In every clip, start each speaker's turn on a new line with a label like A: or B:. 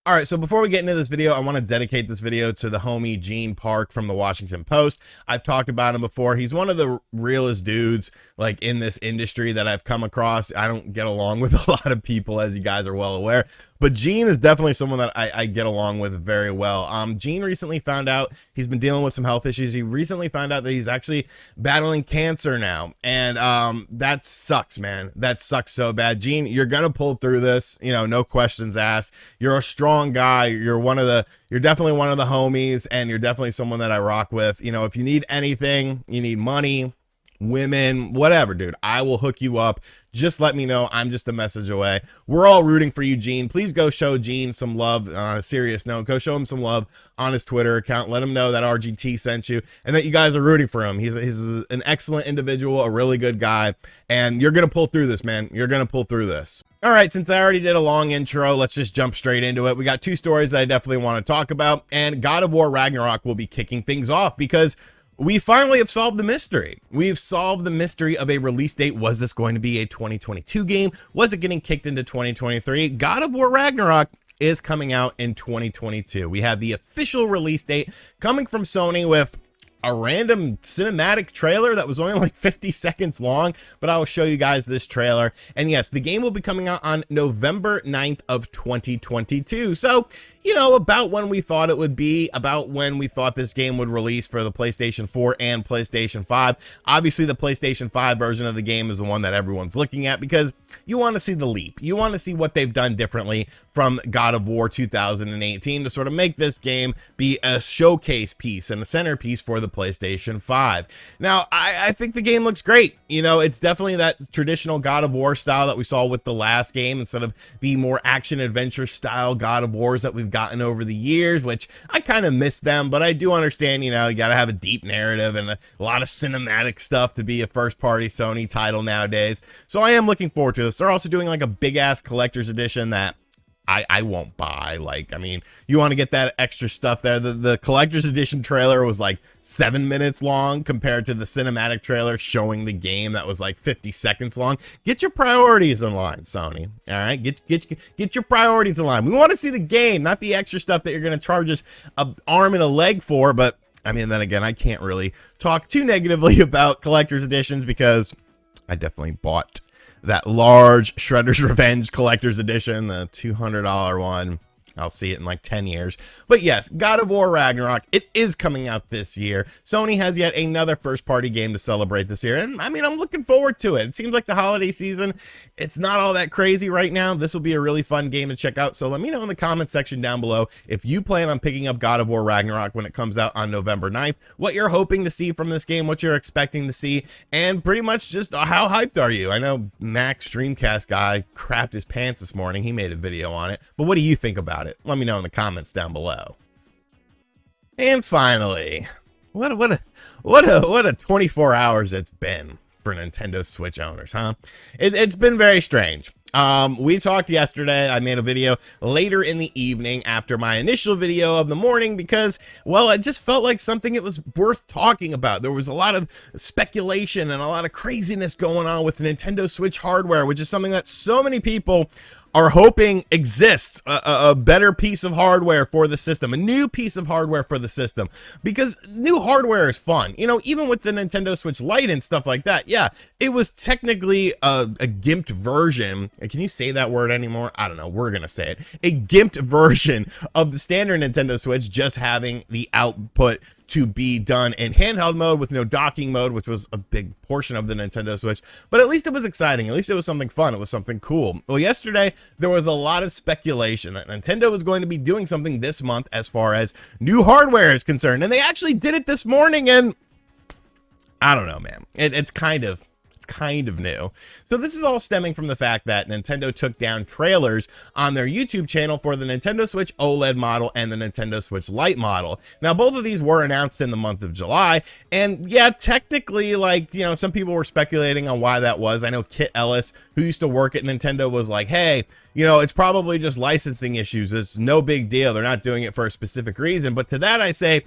A: All right, so before we get into this video, I want to dedicate this video to the homie Gene Park from the Washington Post. I've talked about him before. He's one of the realest dudes like in this industry that I've come across. I don't get along with a lot of people, as you guys are well aware, but Gene is definitely someone that I get along with very well. Gene recently found out he's been dealing with some health issues. He recently found out that he's actually battling cancer now, and that sucks, man. That sucks so bad. Gene, you're gonna pull through this, you know, no questions asked. You're a strong guy. You're definitely one of the homies, and you're definitely someone that I rock with. You know, if you need anything, you need money, women, whatever, dude, I will hook you up. Just let me know. I'm just a message away. We're all rooting for you, Gene. Please go show Gene some love. On a serious note, go show him some love on his Twitter account. Let him know that RGT sent you and that you guys are rooting for him. He's an excellent individual, a really good guy, and you're gonna pull through this, man. You're gonna pull through this. All right, since I already did a long intro, let's just jump straight into it. We got two stories that I definitely want to talk about, and God of War Ragnarok will be kicking things off because we finally have solved the mystery. We've solved the mystery of a release date. Was this going to be a 2022 game? Was it getting kicked into 2023? God of War Ragnarok is coming out in 2022. We have the official release date coming from Sony with a random cinematic trailer that was only like 50 seconds long, but I will show you guys this trailer. And yes, the game will be coming out on November 9th of 2022. So, you know, about when we thought it would be, about when we thought this game would release for the PlayStation 4 and PlayStation 5. Obviously, the PlayStation 5 version of the game is the one that everyone's looking at because you want to see the leap. You want to see what they've done differently from God of War 2018 to sort of make this game be a showcase piece and a centerpiece for the PlayStation 5. Now, I think the game looks great. You know, it's definitely that traditional God of War style that we saw with the last game instead of the more action-adventure style God of Wars that we've gotten over the years, which I kind of miss them, but I do understand, you know, you got to have a deep narrative and a lot of cinematic stuff to be a first-party Sony title nowadays. So I am looking forward to this. They're also doing like a big-ass collector's edition that I won't buy. Like, I mean, you want to get that extra stuff there. The collector's edition trailer was like 7 minutes long compared to the cinematic trailer showing the game that was like 50 seconds long. Get your priorities in line, Sony. All right, get your priorities in line. We want to see the game, not the extra stuff that you're going to charge us an arm and a leg for. But I mean, then again, I can't really talk too negatively about collector's editions because I definitely bought that large Shredder's Revenge collector's edition, the $200 one. I'll see it in like 10 years. But yes, God of War Ragnarok, it is coming out this year. Sony has yet another first-party game to celebrate this year, and I mean, I'm looking forward to it. It seems like the holiday season, it's not all that crazy right now. This will be a really fun game to check out, so let me know in the comment section down below if you plan on picking up God of War Ragnarok when it comes out on November 9th, what you're hoping to see from this game, what you're expecting to see, and pretty much just how hyped are you? I know Max Dreamcast guy crapped his pants this morning. He made a video on it, but what do you think about it? Let me know in the comments down below. And finally, what a 24 hours it's been for Nintendo Switch owners, huh? It's been very strange. We talked yesterday. I made a video later in the evening after my initial video of the morning because, well, it just felt like something it was worth talking about. There was a lot of speculation and a lot of craziness going on with Nintendo Switch hardware, which is something that so many people are hoping exists, a better piece of hardware for the system, a new piece of hardware for the system, because new hardware is fun. You know, even with the Nintendo Switch Lite and stuff like that, yeah, it was technically a gimped version. Can you say that word anymore? I don't know. We're going to say it. A gimped version of the standard Nintendo Switch, just having the output to be done in handheld mode with no docking mode, which was a big portion of the Nintendo Switch. But at least it was exciting. At least it was something fun. It was something cool. Well, yesterday, there was a lot of speculation that Nintendo was going to be doing something this month as far as new hardware is concerned. And they actually did it this morning, and I don't know, man. It's kind of new. So this is all stemming from the fact that Nintendo took down trailers on their YouTube channel for the Nintendo Switch OLED model and the Nintendo Switch Lite model. Now, both of these were announced in the month of July, and yeah, technically, like, you know, some people were speculating on why that was. I know Kit Ellis, who used to work at Nintendo, was like, hey, you know, it's probably just licensing issues. It's no big deal. They're not doing it for a specific reason. But to that I say,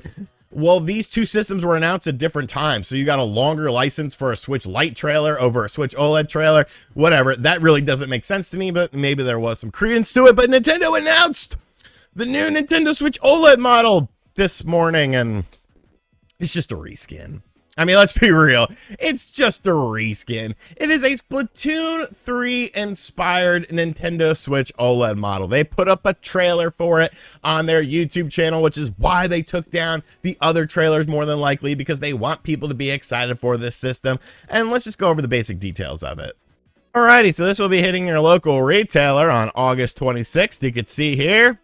A: well, these two systems were announced at different times, so you got a longer license for a Switch Lite trailer over a Switch OLED trailer, whatever. That really doesn't make sense to me, but maybe there was some credence to it. But Nintendo announced the new Nintendo Switch OLED model this morning, and it's just a reskin. I mean, let's be real. It's just a reskin. It is a Splatoon 3 inspired Nintendo Switch OLED model. They put up a trailer for it on their YouTube channel, which is why they took down the other trailers more than likely, because they want people to be excited for this system. And let's just go over the basic details of it. Alrighty, so this will be hitting your local retailer on August 26th. You can see here.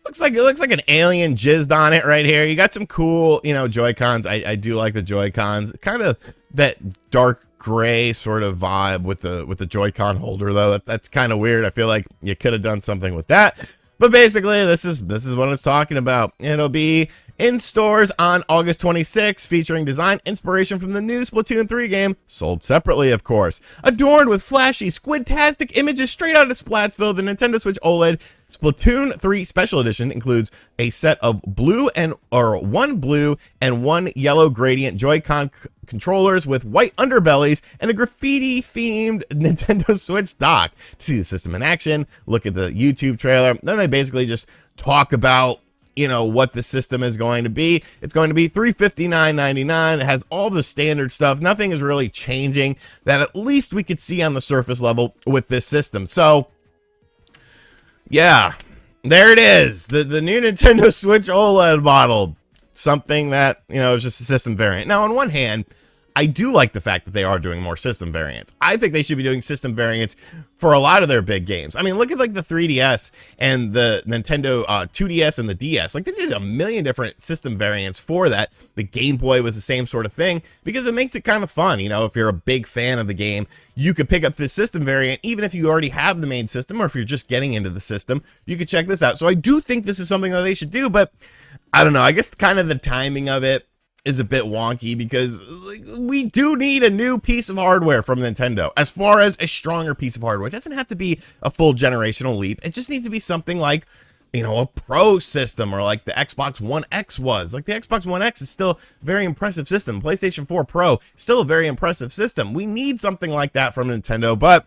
A: It looks like an alien jizzed on it right here. You got some cool, you know, Joy-Cons. I do like the Joy-Cons. Kind of that dark gray sort of vibe with the Joy-Con holder, though. That's kind of weird. I feel like you could have done something with that. But basically, this is what it's talking about. It'll be in stores on August 26th, featuring design inspiration from the new Splatoon 3 game, sold separately, of course. Adorned with flashy, squid-tastic images straight out of Splatsville, the Nintendo Switch OLED Splatoon 3 Special Edition includes a set of one blue and one yellow gradient Joy-Con controllers with white underbellies and a graffiti-themed Nintendo Switch dock. To see the system in action, look at the YouTube trailer. Then they basically just talk about, you know, what the system is going to be. It's going to be $359.99. It has all the standard stuff. Nothing is really changing that at least we could see on the surface level with this system. So yeah, there it is. The new Nintendo Switch OLED model. Something that, you know, is just a system variant. Now, on one hand, I do like the fact that they are doing more system variants. I think they should be doing system variants for a lot of their big games. I mean, look at like the 3DS and the Nintendo 2DS and the DS. Like, they did a million different system variants for that. The Game Boy was the same sort of thing because it makes it kind of fun. You know, if you're a big fan of the game, you could pick up this system variant, even if you already have the main system, or if you're just getting into the system, you could check this out. So I do think this is something that they should do, but I don't know. I guess kind of the timing of it is a bit wonky because we do need a new piece of hardware from Nintendo. As far as a stronger piece of hardware, it doesn't have to be a full generational leap. It just needs to be something like, you know, a Pro system, or like the Xbox One X was. Like, the Xbox One X is still a very impressive system. PlayStation 4 Pro, still a very impressive system. We need something like that from Nintendo, but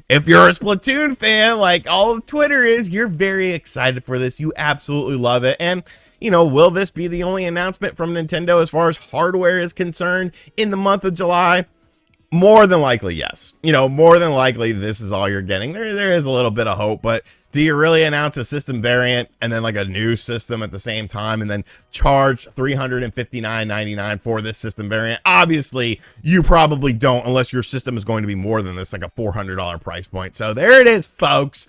A: if you're a Splatoon fan, like all of Twitter is, you're very excited for this. You absolutely love it. And you know, will this be the only announcement from Nintendo as far as hardware is concerned in the month of July? More than likely, yes. You know, more than likely, this is all you're getting. There is a little bit of hope, but do you really announce a system variant and then like a new system at the same time and then charge $359.99 for this system variant? Obviously, you probably don't, unless your system is going to be more than this, like a $400 price point. So there it is, folks.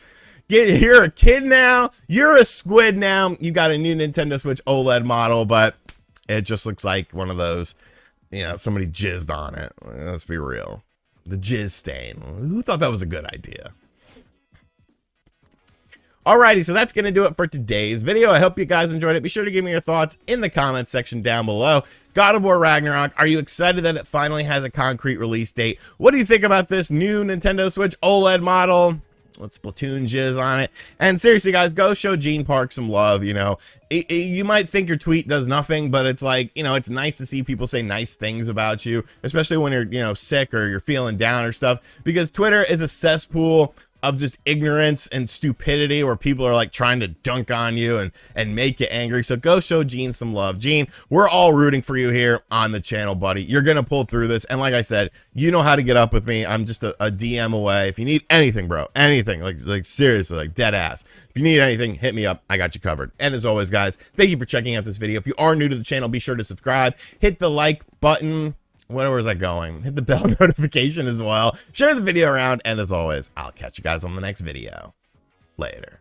A: You're a kid now, you're a squid now, you got a new Nintendo Switch OLED model, but it just looks like one of those, you know, somebody jizzed on it. Let's be real. The jizz stain. Who thought that was a good idea? Alrighty, so that's going to do it for today's video. I hope you guys enjoyed it. Be sure to give me your thoughts in the comments section down below. God of War Ragnarok, are you excited that it finally has a concrete release date? What do you think about this new Nintendo Switch OLED model? With Splatoon jizz on it. And seriously, guys, go show Gene Park some love. You know, you might think your tweet does nothing, but it's like, you know, it's nice to see people say nice things about you, especially when you're, you know, sick or you're feeling down or stuff, because Twitter is a cesspool of just ignorance and stupidity where people are like trying to dunk on you and make you angry. So go show Gene some love. Gene, we're all rooting for you here on the channel, buddy. You're gonna pull through this, and like I said, you know how to get up with me. I'm just a DM away. If you need anything, bro, anything, like seriously, like dead ass, if you need anything, hit me up. I got you covered. And as always, guys, thank you for checking out this video. If you are new to the channel, be sure to subscribe, hit the like button. Where was I going? Hit the bell notification as well. Share the video around, and as always, I'll catch you guys on the next video. Later.